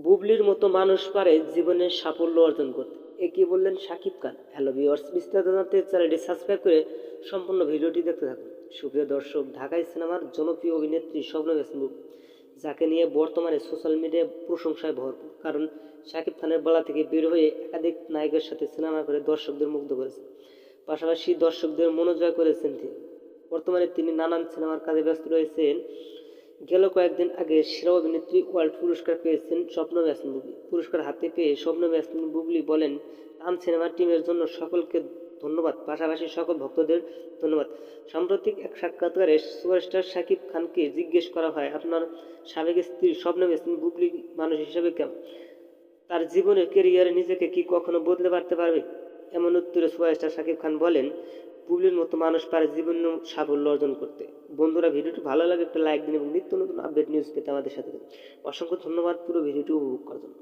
বুবলির মতো মানুষ পারে জীবনে সাফল্য অর্জন করতে, এ কি বললেন শাকিব খান। হ্যালো ভিউয়ার্স, বিস্তারিত জানতে চ্যানেলটি সাবস্ক্রাইব করে সম্পূর্ণ ভিডিওটি দেখতে থাকুন। সুপ্রিয় দর্শক, ঢাকাই সিনেমার জনপ্রিয় অভিনেত্রী শবনম ইয়াসমিন, যাকে নিয়ে বর্তমানে সোশ্যাল মিডিয়ায় প্রশংসায় ভরপুর, কারণ শাকিব খানের গলা থেকে বের হয়ে একাধিক নায়কের সাথে সিনেমা করে দর্শকদের মুগ্ধ করেছেন, পাশাপাশি দর্শকদের মনোজয় করেছেন তিনি। বর্তমানে তিনি নানান সিনেমার কাজে ব্যস্ত রয়েছেন। গেল কয়েকদিন আগে সেরা অভিনেত্রী ওয়ার্ল্ড পুরস্কার পেয়েছেন শবনম ইয়াসমিন বুবলি। পুরস্কার হাতে পেয়ে শবনম ইয়াসমিন বুবলি বলেন, টান সিনেমার টিমের জন্য সকলকে ধন্যবাদ, পাশাপাশি সকল ভক্তদের ধন্যবাদ। সাম্প্রতিক এক সাক্ষাৎকারে সুপারস্টার শাকিব খানকে জিজ্ঞেস করা হয়, আপনার সাবেক স্ত্রী শবনম ইয়াসমিন বুবলি মানুষ হিসেবে কেমন, তার জীবনের কেরিয়ারে নিজেকে কি কখনো বদলে পারতে পারবে। এমন উত্তরে সুপারস্টার শাকিব খান বলেন, বুবলির মতো মানুষ পারে জীবন সাফল্য অর্জন করতে। বন্ধুরা, ভিডিওটি ভালো লাগে একটা লাইক দিন এবং নিত্য নতুন আপডেট নিউজ পেতে আমাদের সাথে থাকুন। অসংখ্য ধন্যবাদ পুরো ভিডিওটি উপভোগ করার জন্য।